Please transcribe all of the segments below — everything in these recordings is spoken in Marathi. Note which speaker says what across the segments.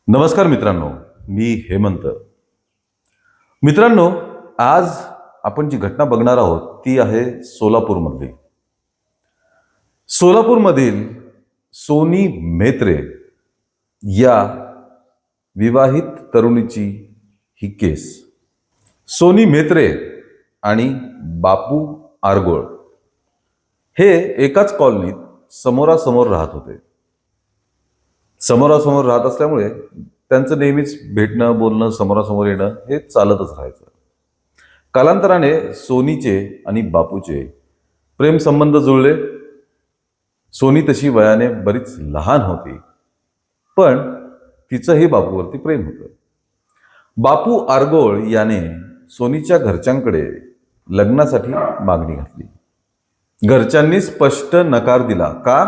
Speaker 1: नमस्कार मित्रांनो, मी हेमंत. मित्रांनो, आज आपण जी घटना बघणार आहोत ती आहे सोलापूरमधली. सोलापूरमधील सोनी म्हेत्रे या विवाहित तरुणीची ही केस. सोनी म्हेत्रे आणि बापू आरगोळ हे एकाच कॉलनीत समोरासमोर राहत होते. समोरासमोर राहत असल्यामुळे त्यांचं नेहमीच भेटणं, बोलणं, समोरासमोर येणं हे चालतच राहायचं. कालांतराने सोनीचे आणि बापूचे प्रेमसंबंध जुळले. सोनी तशी वयाने बरीच लहान होती, पण तिचंही बापूवरती प्रेम होतं. बापू आरगोळ याने सोनीच्या घरच्यांकडे लग्नासाठी मागणी घातली. घरच्यांनी स्पष्ट नकार दिला. का?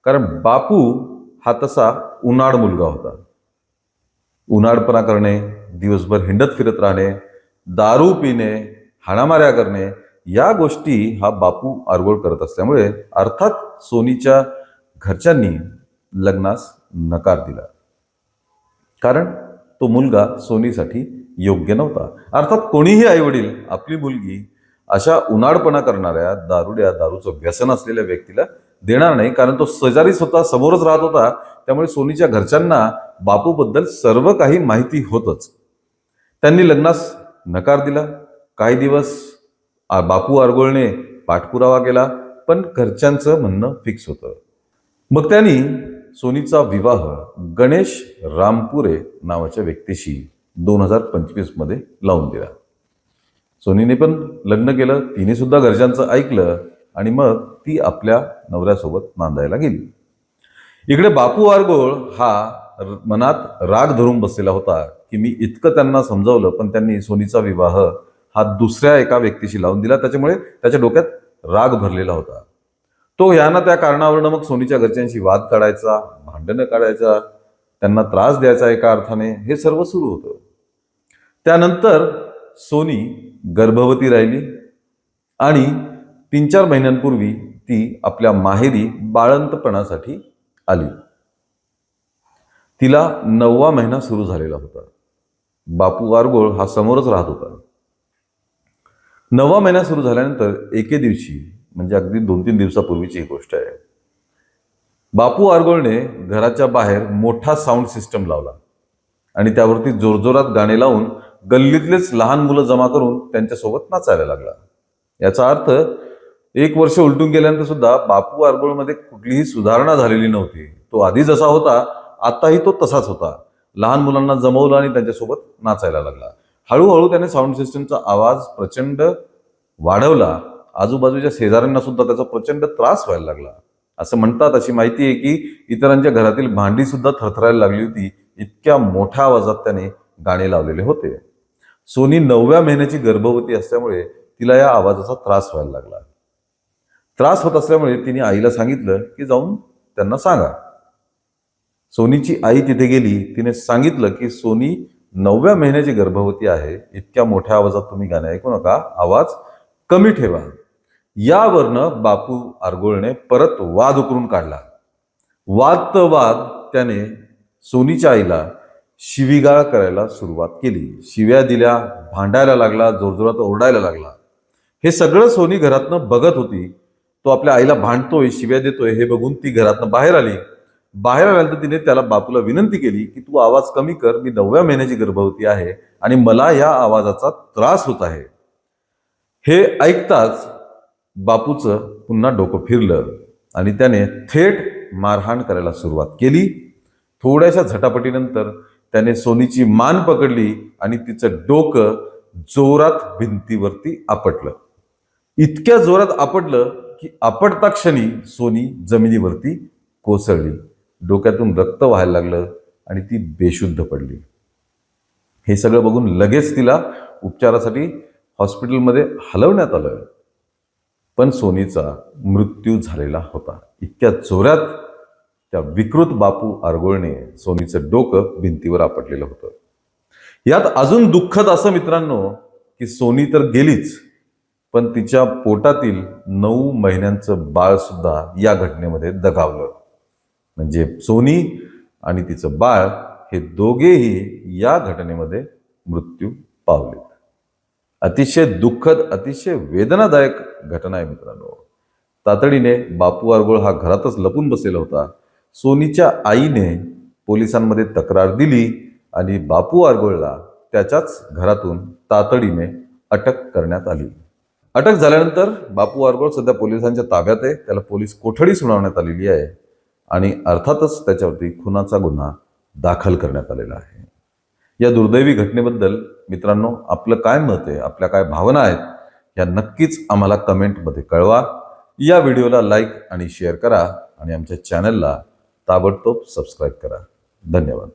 Speaker 1: कारण बापू हा तसा उनाड मुलगा होता. उनाडपणा करणे, दिवसभर हिंडत फिरत राहणे, दारू पिणे, हाणामाऱ्या करणे या गोष्टी हा बापू आरगोळ करत असल्यामुळे अर्थात सोनीच्या घरच्यांनी लग्नास नकार दिला. कारण तो मुलगा सोनीसाठी योग्य नव्हता. अर्थात कोणीही आईवडील आपली मुलगी अशा उनाडपणा करणाऱ्या, दारुड्या, दारूचं व्यसन असलेल्या व्यक्तीला देणार नाही. कारण तो शेजारीच होता, समोरच राहत होता. त्यामुळे सोनीच्या घरच्यांना बापूबद्दल सर्व काही माहिती होतच. त्यांनी लग्नास नकार दिला. काही दिवस बापू आरगोळने पाठपुरावा केला, पण घरच्यांचं म्हणणं फिक्स होतं. मग त्यांनी सोनीचा विवाह गणेश रामपुरे नावाच्या व्यक्तीशी 2025 मध्ये लावून दिला. सोनीने पण लग्न केलं. तिने सुद्धा घरच्यांचं ऐकलं आणि मग ती आपल्या नवऱ्यासोबत नांदायला गेली. इकडे बापू आरगोळ हा मनात राग धरून बसलेला होता की मी इतकं त्यांना समजावलं, पण त्यांनी सोनीचा विवाह हा दुसऱ्या एका व्यक्तीशी लावून दिला. त्याच्यामुळे त्याच्या डोक्यात राग भरलेला होता. तो ह्या त्या कारणावरनं मग सोनीच्या घरच्यांशी वाद काढायचा, भांडणं काढायचा, त्यांना त्रास द्यायचा. एका अर्थाने हे सर्व सुरू होतं. त्यानंतर सोनी गर्भवती राहिली आणि 3-4 महिन्यांपूर्वी ती आपल्या माहेरी बाळंतपणासाठी आली. तिला 9वा महिना सुरू झालेला होता. बापू आरगोळ हा समोरच राहत होता. 9वा महिना सुरू झाल्यानंतर एके दिवशी, म्हणजे अगदी 2-3 दिवसापूर्वीची ही गोष्ट आहे, बापू आरगोळने घराच्या बाहेर मोठा साऊंड सिस्टम लावला आणि त्यावरती जोरजोरात गाणे लावून गल्लीतलेच लहान मुलं जमा करून त्यांच्यासोबत नाचायला लागला. याचा अर्थ 1 वर्ष उलटून गेल्यानंतर सुद्धा बापू आरगोळमध्ये कुठलीही सुधारणा झालेली नव्हती. तो आधी जसा होता आताही तो तसाच होता. लहान मुलांना जमवलं आणि त्यांच्यासोबत नाचायला लागला. हळूहळू त्याने साऊंड सिस्टमचा आवाज प्रचंड वाढवला. आजूबाजूच्या शेजाऱ्यांना सुद्धा त्याचा प्रचंड त्रास व्हायला लागला. असं म्हणतात, अशी माहिती आहे की इतरांच्या घरातील भांडी सुद्धा थरथरायला लागली होती. इतक्या मोठ्या आवाजात त्याने गाणे लावलेले होते. सोनी 9व्या महिन्याची गर्भवती असल्यामुळे तिला या आवाजाचा त्रास व्हायला लागला. त्रास होत असल्यामुळे तिने आईला सांगितलं की जाऊन त्यांना सांगा. सोनीची आई तिथे गेली. तिने सांगितलं की सोनी 9व्या महिन्याची गर्भवती आहे. इतक्या मोठ्या आवाजात तुम्ही गाणे ऐकू नका, आवाज कमी ठेवा. यावरनं बापू आरगोळने परत वाद उकरून काढला. वाद त्याने सोनीच्या आईला शिवीगाळ करायला सुरुवात केली. शिव्या दिल्या, भांडायला लागला, जोरजोरात ओरडायला लागला. हे सगळं सोनी घरातनं बघत होती. तो आपल्या आईला भांडतोय, शिव्या देतोय हे बघून ती घरातनं बाहेर आली. बाहेर आल्यानंतर तिने त्याला बापूला विनंती केली की तू आवाज कमी कर, मी 9व्या महिन्याची गर्भवती आहे आणि मला या आवाजाचा त्रास होत आहे. हे ऐकताच बापूचं पुन्हा डोकं फिरलं आणि त्याने थेट मारहाण करायला सुरुवात केली. थोड्याशा झटापटीनंतर त्याने सोनीची मान पकडली आणि तिचं डोकं जोरात भिंतीवरती आपटलं. इतक्या जोरात आपटलं की आपटता क्षणी सोनी जमिनीवरती कोसळली. डोक्यातून रक्त व्हायला लागलं आणि ती बेशुद्ध पडली. हे सगळं बघून लगेच तिला उपचारासाठी हॉस्पिटलमध्ये हलवण्यात आलं, पण सोनीचा मृत्यू झालेला होता. इतक्या जोरात त्या विकृत बापू आरगोळने सोनीचं डोकं भिंतीवर आपटलेलं होतं. यात अजून दुःखद असं मित्रांनो की सोनी तर गेलीच, पण तिच्या पोटातील 9 महिन्यांचं बाळ सुद्धा या घटनेमध्ये दगावलं. म्हणजे सोनी आणि तिचं बाळ हे दोघेही या घटनेमध्ये मृत्यू पावले. अतिशय दुःखद, अतिशय वेदनादायक घटना आहे मित्रांनो. तातडीने बापू आरगोळ हा घरातच लपून बसलेला होता. सोनीच्या आईने पोलिसांमध्ये तक्रार दिली आणि बापू आरगोळला त्याच्याच घरातून तातडीने अटक करण्यात आली. अटक झाल्यानंतर बापू आरगोळ सध्या पोलिसांच्या ताब्यात आहे. त्याला पोलीस कोठडी सुनावण्यात आलेली आहे आणि अर्थातच त्याच्यावरती खुनाचा गुन्हा दाखल करण्यात आलेला आहे. या दुर्दैवी घटनेबद्दल मित्रांनो आपलं काय मत आहे, आपल्या काय भावना आहेत, या नक्कीच आम्हाला कमेंटमध्ये कळवा. या व्हिडिओला लाईक आणि शेअर करा आणि आमच्या चॅनलला ताबडतोब सबस्क्राईब करा. धन्यवाद.